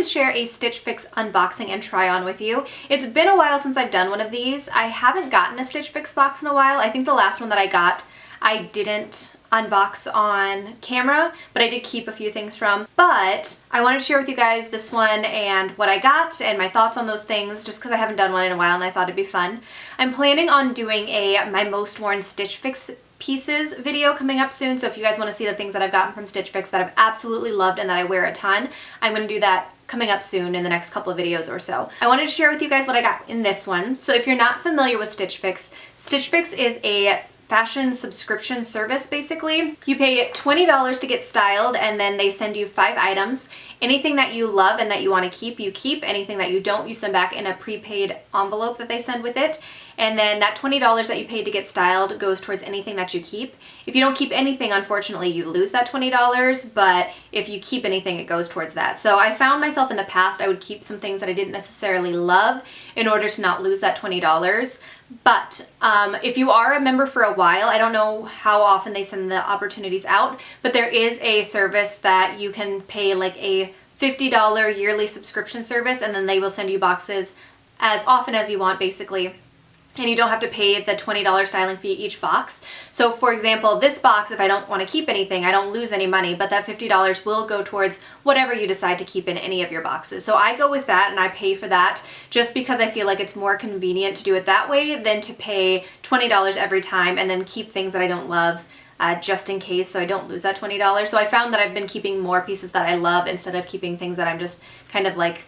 share a Stitch Fix unboxing and try on with you. It's been a while since I've done one of these. I haven't gotten a Stitch Fix box in a while. I think the last one that I got, I didn't unbox on camera, but I did keep a few things from. But I wanted to share with you guys this one and what I got and my thoughts on those things, just because I haven't done one in a while and I thought it'd be fun. I'm planning on doing a my most worn Stitch Fix pieces video coming up soon, so if you guys want to see the things that I've gotten from Stitch Fix that I've absolutely loved and that I wear a ton, I'm going to do that coming up soon in the next couple of videos or so. I wanted to share with you guys what I got in this one. So if you're not familiar with Stitch Fix is a fashion subscription service basically. You pay $20 to get styled and then they send you 5 items. Anything that you love and that you want to keep, you keep. Anything that you don't, you send back in a prepaid envelope that they send with it. And then that $20 that you paid to get styled goes towards anything that you keep. If you don't keep anything, unfortunately, you lose that $20, but if you keep anything, it goes towards that. So I found myself in the past, I would keep some things that I didn't necessarily love in order to not lose that $20. But if you are a member for a while, I don't know how often they send the opportunities out, but there is a service that you can pay like a $50 yearly subscription service, and then they will send you boxes as often as you want basically. And you don't have to pay the $20 styling fee each box. So for example, this box, if I don't want to keep anything, I don't lose any money, but that $50 will go towards whatever you decide to keep in any of your boxes. So I go with that and I pay for that just because I feel like it's more convenient to do it that way than to pay $20 every time and then keep things that I don't love just in case, so I don't lose that $20. So I found that I've been keeping more pieces that I love instead of keeping things that I'm just kind of like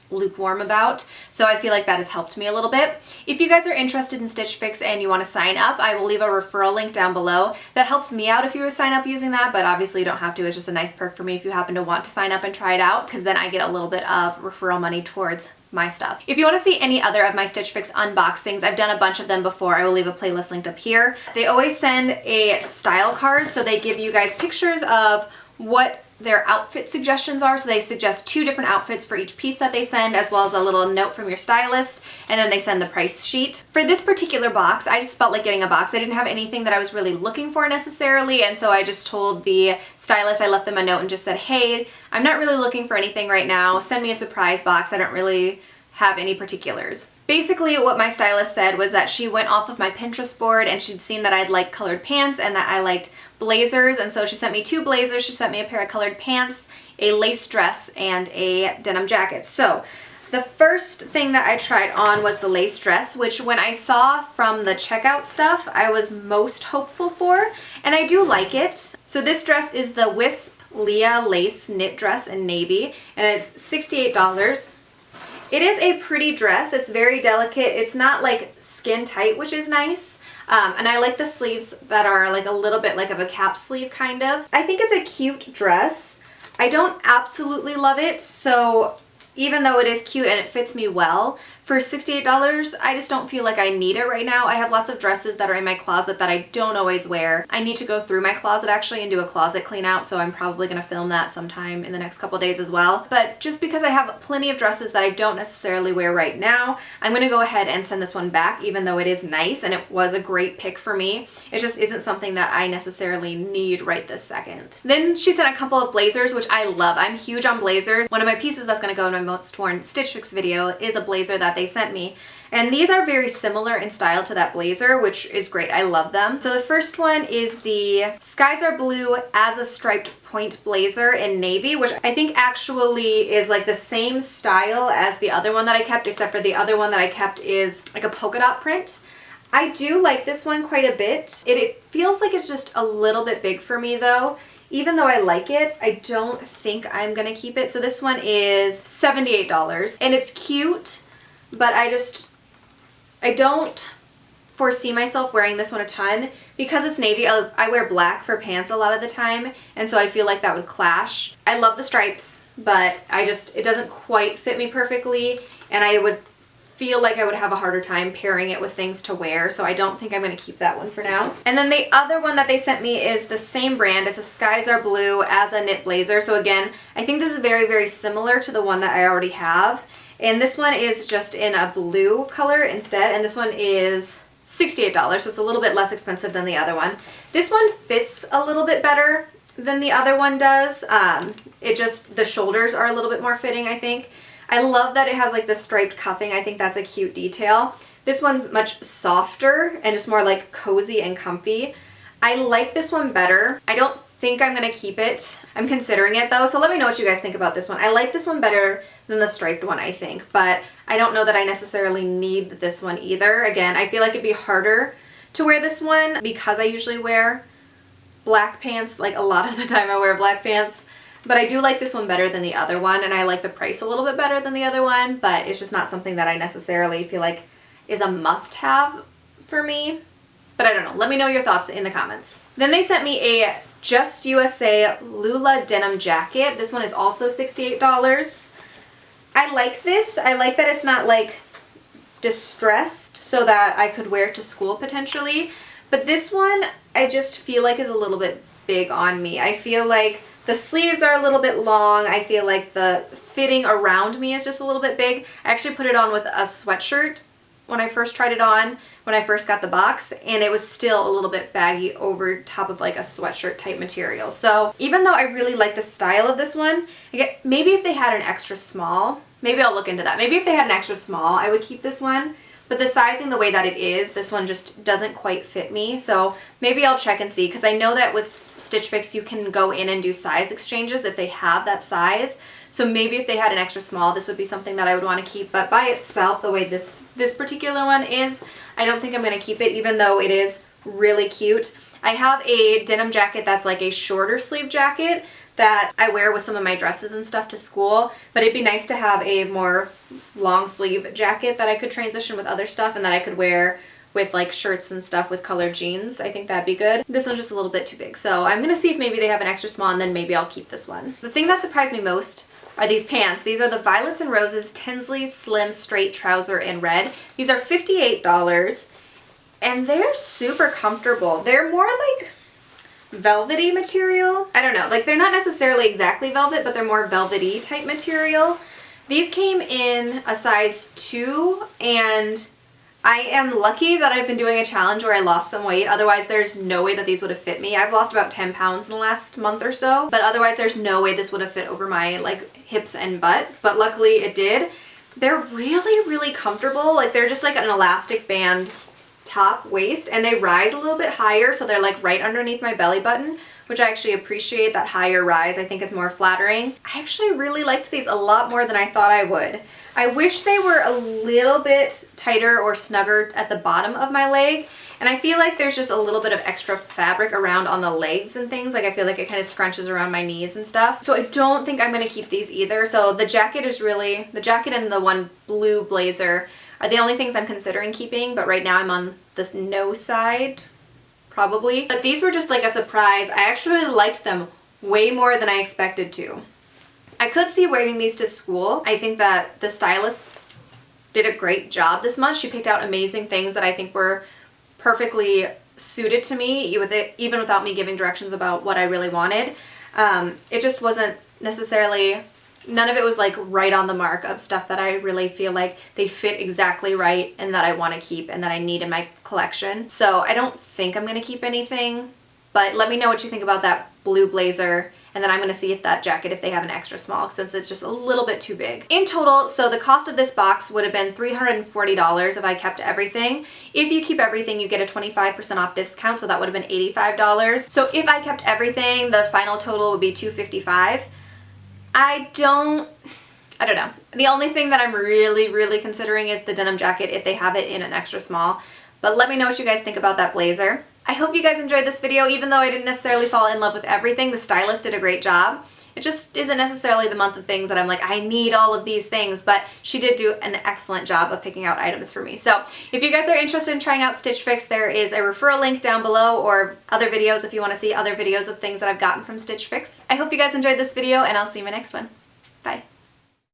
lukewarm about. So I feel like that has helped me a little bit. If you guys are interested in Stitch Fix and you want to sign up, I will leave a referral link down below. That helps me out if you were to sign up using that, but obviously you don't have to. It's just a nice perk for me if you happen to want to sign up and try it out, because then I get a little bit of referral money towards my stuff. If you want to see any other of my Stitch Fix unboxings, I've done a bunch of them before. I will leave a playlist linked up here. They always send a style card, so they give you guys pictures of what their outfit suggestions are. So they suggest 2 different outfits for each piece that they send, as well as a little note from your stylist, and then they send the price sheet. For this particular box, I just felt like getting a box. I didn't have anything that I was really looking for necessarily, and so I just told the stylist, I left them a note and just said, hey, I'm not really looking for anything right now. Send me a surprise box. I don't really have any particulars. Basically what my stylist said was that she went off of my Pinterest board and she'd seen that I'd like colored pants and that I liked blazers, and so she sent me 2 blazers, she sent me a pair of colored pants, a lace dress, and a denim jacket. So the first thing that I tried on was the lace dress, which when I saw from the checkout stuff, I was most hopeful for, and I do like it. So this dress is the Wisp Leeah lace knit dress in navy, and it's $68. It is a pretty dress. It's very delicate. It's not like skin tight, which is nice. And I like the sleeves that are like a little bit like of a cap sleeve kind of. I think it's a cute dress. I don't absolutely love it, so even though it is cute and it fits me well, for $68, I just don't feel like I need it right now. I have lots of dresses that are in my closet that I don't always wear. I need to go through my closet actually and do a closet clean out, so I'm probably going to film that sometime in the next couple days as well. But just because I have plenty of dresses that I don't necessarily wear right now, I'm going to go ahead and send this one back, even though it is nice and it was a great pick for me. It just isn't something that I necessarily need right this second. Then she sent a couple of blazers, which I love. I'm huge on blazers. One of my pieces that's going to go in my most worn Stitch Fix video is a blazer that they sent me, and these are very similar in style to that blazer, which is great. I love them. So the first one is the Skies Are Blue as a striped point blazer in navy, which I think actually is like the same style as the other one that I kept, except for the other one that I kept is like a polka dot print. I do like this one quite a bit. It feels like it's just a little bit big for me though. Even though I like it, I don't think I'm gonna keep it. So this one is $78, and it's cute, but I don't foresee myself wearing this one a ton. Because it's navy, I wear black for pants a lot of the time, and so I feel like that would clash. I love the stripes, but it doesn't quite fit me perfectly, and I would feel like I would have a harder time pairing it with things to wear, so I don't think I'm going to keep that one for now. And then the other one that they sent me is the same brand. It's a Skies Are Blue as a knit blazer. So again, I think this is very, very similar to the one that I already have. And this one is just in a blue color instead, and this one is $68, so it's a little bit less expensive than the other one. This one fits a little bit better. than the other one does. The shoulders are a little bit more fitting, I think. I love that it has like the striped cuffing. I think that's a cute detail. This one's much softer and just more like cozy and comfy. I like this one better. I don't think I'm gonna keep it. I'm considering it though, so let me know what you guys think about this one. I like this one better than the striped one, I think, but I don't know that I necessarily need this one either. Again, I feel like it'd be harder to wear this one because I usually wear black pants. Like a lot of the time I wear black pants. But I do like this one better than the other one, and I like the price a little bit better than the other one, but it's just not something that I necessarily feel like is a must-have for me. But I don't know. Let me know your thoughts in the comments. Then they sent me a Just USA Loula denim jacket. This one is also $68. I like this. I like that it's not like distressed so that I could wear it to school potentially. But this one I just feel like is a little bit big on me. I feel like the sleeves are a little bit long. I feel like the fitting around me is just a little bit big. I actually put it on with a sweatshirt when I first tried it on, when I first got the box, and it was still a little bit baggy over top of like a sweatshirt type material. So even though I really like the style of this one, maybe if they had an extra small, maybe I'll look into that. Maybe if they had an extra small, I would keep this one. But the sizing, the way that it is, this one just doesn't quite fit me. So maybe I'll check and see, because I know that with Stitch Fix you can go in and do size exchanges if they have that size. So maybe if they had an extra small, this would be something that I would want to keep. But by itself, the way this particular one is, I don't think I'm going to keep it, even though it is really cute. I have a denim jacket that's like a shorter sleeve jacket that I wear with some of my dresses and stuff to school, but it'd be nice to have a more long sleeve jacket that I could transition with other stuff and that I could wear with like shirts and stuff with colored jeans. I think that'd be good. This one's just a little bit too big, so I'm gonna see if maybe they have an extra small, and then maybe I'll keep this one. The thing that surprised me most are these pants. These are the Violets and Roses Tinsley Slim Straight Trouser in red. These are $58, and they're super comfortable. They're more like velvety material. I don't know, like they're not necessarily exactly velvet, but they're more velvety type material. These came in a size 2, and I am lucky that I've been doing a challenge where I lost some weight. Otherwise there's no way that these would have fit me. I've lost about 10 pounds in the last month or so, but otherwise there's no way this would have fit over my like hips and butt, but luckily it did. They're really, really comfortable. Like they're just like an elastic band top waist, and they rise a little bit higher, so they're like right underneath my belly button, which I actually appreciate that higher rise. I think it's more flattering. I actually really liked these a lot more than I thought I would. I wish they were a little bit tighter or snugger at the bottom of my leg, and I feel like there's just a little bit of extra fabric around on the legs and things. Like I feel like it kind of scrunches around my knees and stuff. So I don't think I'm gonna keep these either. So the jacket and the one blue blazer are the only things I'm considering keeping, but right now I'm on this no side, probably. But these were just like a surprise. I actually liked them way more than I expected to. I could see wearing these to school. I think that the stylist did a great job this month. She picked out amazing things that I think were perfectly suited to me, even without me giving directions about what I really wanted. It just wasn't necessarily, none of it was like right on the mark of stuff that I really feel like they fit exactly right and that I want to keep and that I need in my collection. So I don't think I'm going to keep anything, but let me know what you think about that blue blazer, and then I'm going to see if that jacket, if they have an extra small, since it's just a little bit too big. In total, so the cost of this box would have been $340 if I kept everything. If you keep everything, you get a 25% off discount, so that would have been $85. So if I kept everything, the final total would be $255. I don't know. The only thing that I'm really considering is the denim jacket if they have it in an extra small. But let me know what you guys think about that blazer. I hope you guys enjoyed this video. Even though I didn't necessarily fall in love with everything, the stylist did a great job. It just isn't necessarily the month of things that I'm like, I need all of these things, but she did do an excellent job of picking out items for me. So if you guys are interested in trying out Stitch Fix, there is a referral link down below, or other videos if you want to see other videos of things that I've gotten from Stitch Fix. I hope you guys enjoyed this video, and I'll see you in my next one. Bye.